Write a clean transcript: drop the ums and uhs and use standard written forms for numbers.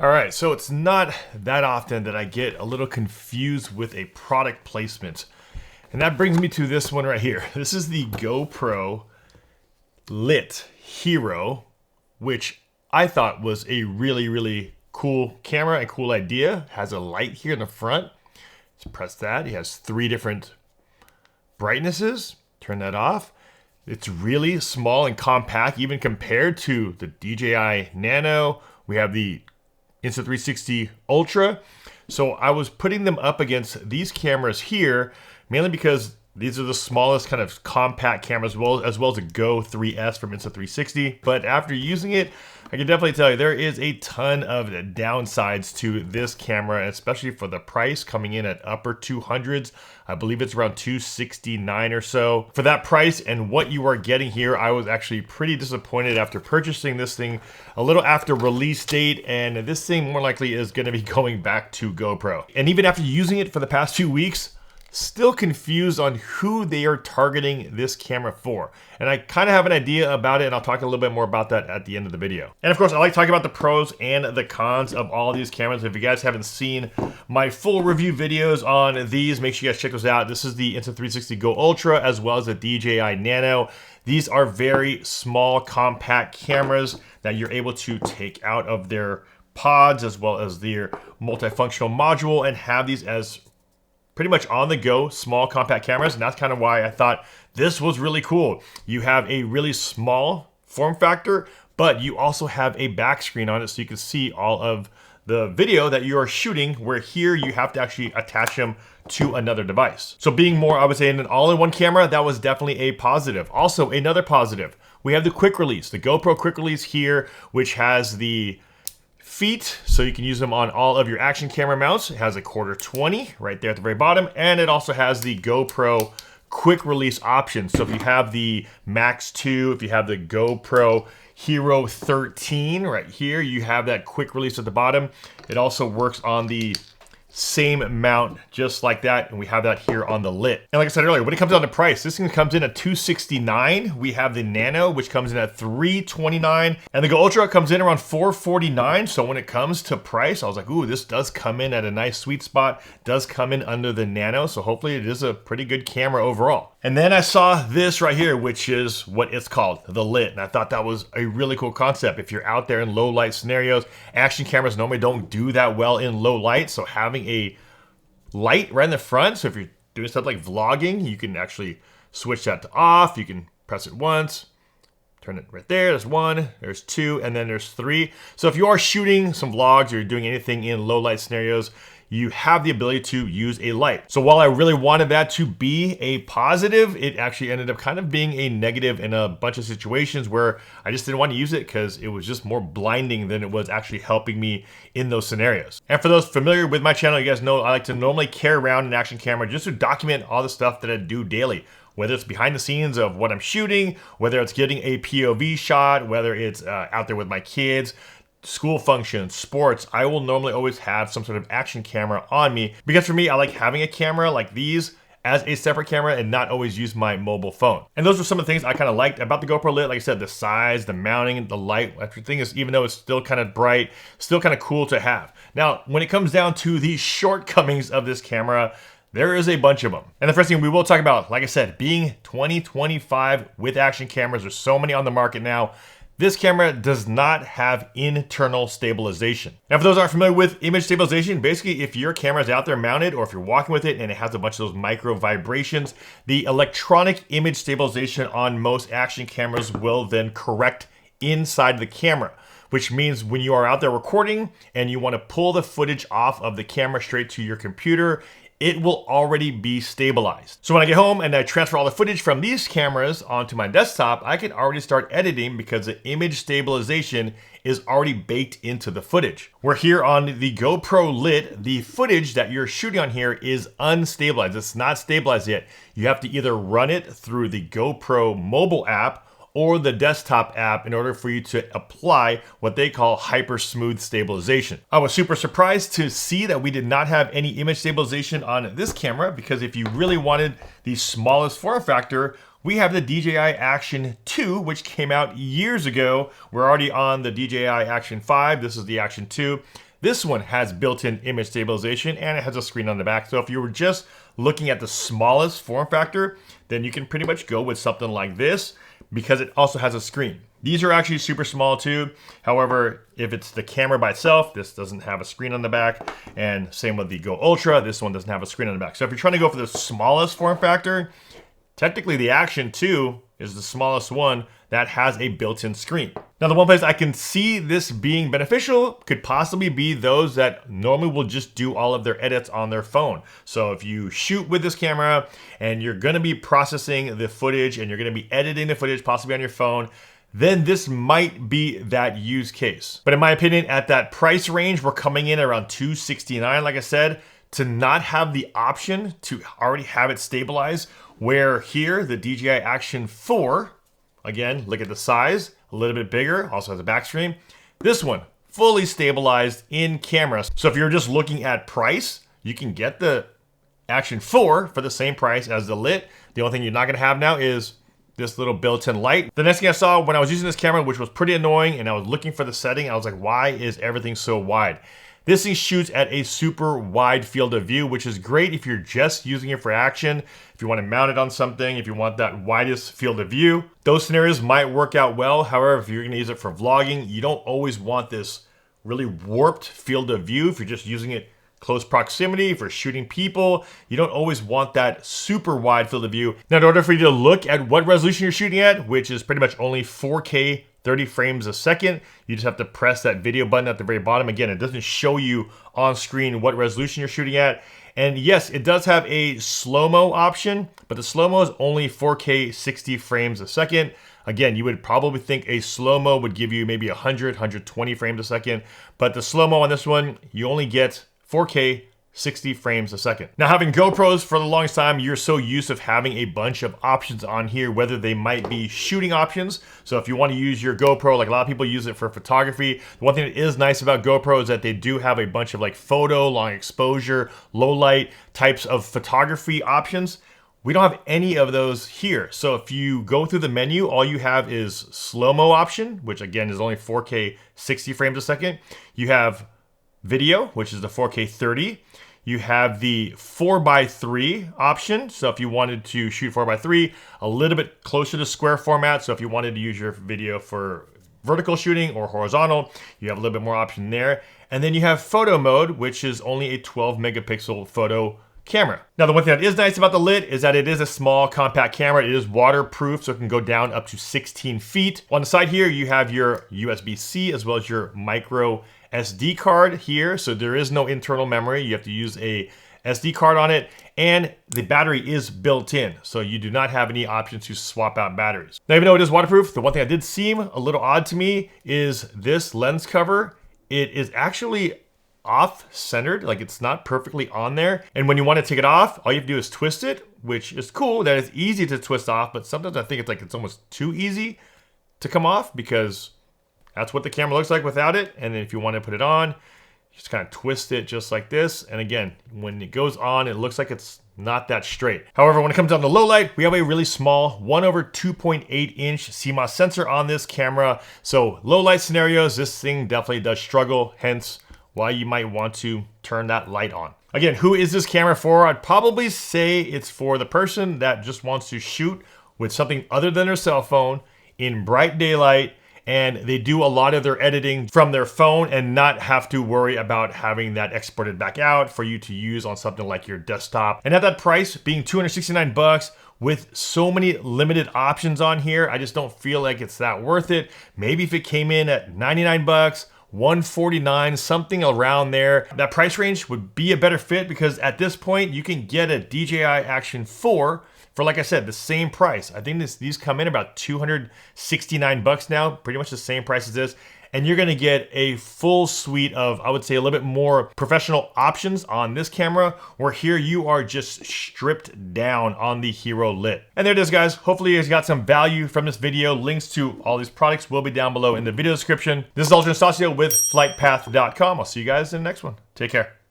All right, so it's not that often that I get a little confused with a product placement. And that brings me to this one right here. This is the GoPro LIT HERO, which I thought was a really cool camera and cool idea. Has a light here in the front. Just press that. It has 3 different brightnesses. Turn that off. It's really small and compact, even compared to the DJI Nano. We have the Insta360 Ultra. So I was putting them up against these cameras here, mainly because these are the smallest kind of compact cameras, as well as a Go 3S from Insta360. But after using it, I can definitely tell you there is a ton of downsides to this camera, especially for the price, coming in at upper 200s. I believe it's around 269 or so. For that price and what you are getting here, I was actually pretty disappointed after purchasing this thing a little after release date, and this thing more likely is going to be going back to GoPro. And even after using it for the past few weeks, still confused on who they are targeting this camera for. And I kind of have an idea about it, and I'll talk a little bit more about that at the end of the video. And of course, I like talking about the pros and the cons of all these cameras. If you guys haven't seen my full review videos on these, make sure you guys check those out. This is the Insta360 Go Ultra, as well as the DJI Nano. These are very small, compact cameras that you're able to take out of their pods, as well as their multifunctional module, and have these as pretty much on the go, small compact cameras. And that's kind of why I thought this was really cool. You have a really small form factor, but you also have a back screen on it, so you can see all of the video that you are shooting, where here you have to actually attach them to another device. So being more, I would say, an all-in-one camera, that was definitely a positive. Also, another positive, we have the quick release, the GoPro quick release here, which has the feet, so you can use them on all of your action camera mounts. It has a 1/4-20 right there at the very bottom, and it also has the GoPro quick release option. So if you have the Max 2, if you have the GoPro Hero 13 right here, you have that quick release at the bottom. It also works on the same mount just like that, and we have that here on the LIT. And like I said earlier, when it comes down to price, this thing comes in at $269. We have the Nano, which comes in at $329, and the Go Ultra comes in around $449. So when it comes to price, I was like, ooh, this does come in at a nice sweet spot, does come in under the Nano, so hopefully it is a pretty good camera overall. And then I saw this right here, which is what it's called, the LIT, and I thought that was a really cool concept. If you're out there in low light scenarios, action cameras normally don't do that well in low light, so having a light right in the front, so if you're doing stuff like vlogging, you can actually switch that to off. You can press it once, turn it right there. There's 1, there's 2, and then there's 3. So if you are shooting some vlogs or you're doing anything in low light scenarios, you have the ability to use a light. So while I really wanted that to be a positive, it actually ended up kind of being a negative in a bunch of situations where I just didn't want to use it because it was just more blinding than it was actually helping me in those scenarios. And for those familiar with my channel, you guys know I like to normally carry around an action camera just to document all the stuff that I do daily. Whether it's behind the scenes of what I'm shooting, whether it's getting a POV shot, whether it's out there with my kids, school functions, sports, I will normally always have some sort of action camera on me, because for me, I like having a camera like these as a separate camera and not always use my mobile phone. And those were some of the things I kind of liked about the GoPro LIT. Like I said, the size, the mounting, the light, everything is, even though it's still kind of bright, still kind of cool to have. Now, when it comes down to the shortcomings of this camera, there is a bunch of them. And the first thing we will talk about, like I said, being 2025 with action cameras, there's so many on the market now. This camera does not have internal stabilization. Now, for those who aren't familiar with image stabilization, basically if your camera is out there mounted or if you're walking with it and it has a bunch of those micro vibrations, the electronic image stabilization on most action cameras will then correct inside the camera, which means when you are out there recording and you want to pull the footage off of the camera straight to your computer, it will already be stabilized. So when I get home and I transfer all the footage from these cameras onto my desktop, I can already start editing because the image stabilization is already baked into the footage. Where here on the GoPro LIT, the footage that you're shooting on here is unstabilized. It's not stabilized yet. You have to either run it through the GoPro mobile app or the desktop app in order for you to apply what they call HyperSmooth stabilization. I was super surprised to see that we did not have any image stabilization on this camera, because if you really wanted the smallest form factor, we have the DJI Action 2, which came out years ago. We're already on the DJI Action 5. This is the Action 2. This one has built-in image stabilization and it has a screen on the back. So if you were just looking at the smallest form factor, then you can pretty much go with something like this because it also has a screen. These are actually super small too. However, if it's the camera by itself, this doesn't have a screen on the back. And same with the Go Ultra, this one doesn't have a screen on the back. So if you're trying to go for the smallest form factor, technically the Action 2 is the smallest one that has a built-in screen. Now the one place I can see this being beneficial could possibly be those that normally will just do all of their edits on their phone. So if you shoot with this camera and you're gonna be processing the footage and you're gonna be editing the footage possibly on your phone, then this might be that use case. But in my opinion, at that price range, we're coming in around $269, like I said, to not have the option to already have it stabilized, where here, the DJI Action 4, again, look at the size, a little bit bigger, also has a back screen. This one, fully stabilized in camera. So if you're just looking at price, you can get the Action 4 for the same price as the Lit. The only thing you're not gonna have now is this little built-in light. The next thing I saw when I was using this camera, which was pretty annoying, and I was looking for the setting, I was like, why is everything so wide? This thing shoots at a super wide field of view, which is great if you're just using it for action, if you want to mount it on something, if you want that widest field of view. Those scenarios might work out well. However, if you're going to use it for vlogging, you don't always want this really warped field of view. If you're just using it close proximity for shooting people, you don't always want that super wide field of view. Now, in order for you to look at what resolution you're shooting at, which is pretty much only 4K 30 frames a second, you just have to press that video button at the very bottom. Again, it doesn't show you on screen what resolution you're shooting at. And yes, it does have a slow-mo option, but the slow-mo is only 4K 60 frames a second. Again, you would probably think a slow-mo would give you maybe 100, 120 frames a second, but the slow-mo on this one, you only get 4K 60 frames a second. Now, having GoPros for the longest time, you're so used to having a bunch of options on here, whether they might be shooting options. So if you want to use your GoPro, like a lot of people use it for photography, the one thing that is nice about GoPro is that they do have a bunch of like photo, long exposure, low light types of photography options. We don't have any of those here. So if you go through the menu, all you have is slow-mo option, which again is only 4K 60 frames a second. You have video, which is the 4K 30. You have the 4:3 option. So if you wanted to shoot 4:3, a little bit closer to square format. So if you wanted to use your video for vertical shooting or horizontal, you have a little bit more option there. And then you have photo mode, which is only a 12 megapixel photo camera. Now, the one thing that is nice about the Lit is that it is a small compact camera. It is waterproof, so it can go down up to 16 feet. On the side here, you have your USB-C as well as your micro SD card here. So there is no internal memory. You have to use a SD card on it, and the battery is built in. So you do not have any option to swap out batteries. Now, even though it is waterproof, the one thing that did seem a little odd to me is this lens cover. It is actually off-centered, like it's not perfectly on there. And when you want to take it off, all you have to do is twist it, which is cool that it's easy to twist off, but sometimes I think it's almost too easy to come off because that's what the camera looks like without it. And then if you want to put it on, you just kind of twist it just like this. And again, when it goes on, it looks like it's not that straight. However, when it comes down to low light, we have a really small 1/2.8 inch CMOS sensor on this camera. So low light scenarios, this thing definitely does struggle, hence why you might want to turn that light on. Again, who is this camera for? I'd probably say it's for the person that just wants to shoot with something other than their cell phone in bright daylight, and they do a lot of their editing from their phone and not have to worry about having that exported back out for you to use on something like your desktop. And at that price, being $269 with so many limited options on here, I just don't feel like it's that worth it. Maybe if it came in at $99, $149, something around there, that price range would be a better fit, because at this point you can get a DJI Action 4 for, like I said, the same price. I think these come in about $269 now, pretty much the same price as this. And you're gonna get a full suite of, I would say, a little bit more professional options on this camera, where here you are just stripped down on the Hero Lit. And there it is, guys. Hopefully you guys got some value from this video. Links to all these products will be down below in the video description. This is Ultra Anastacio with FlytPath.com. I'll see you guys in the next one. Take care.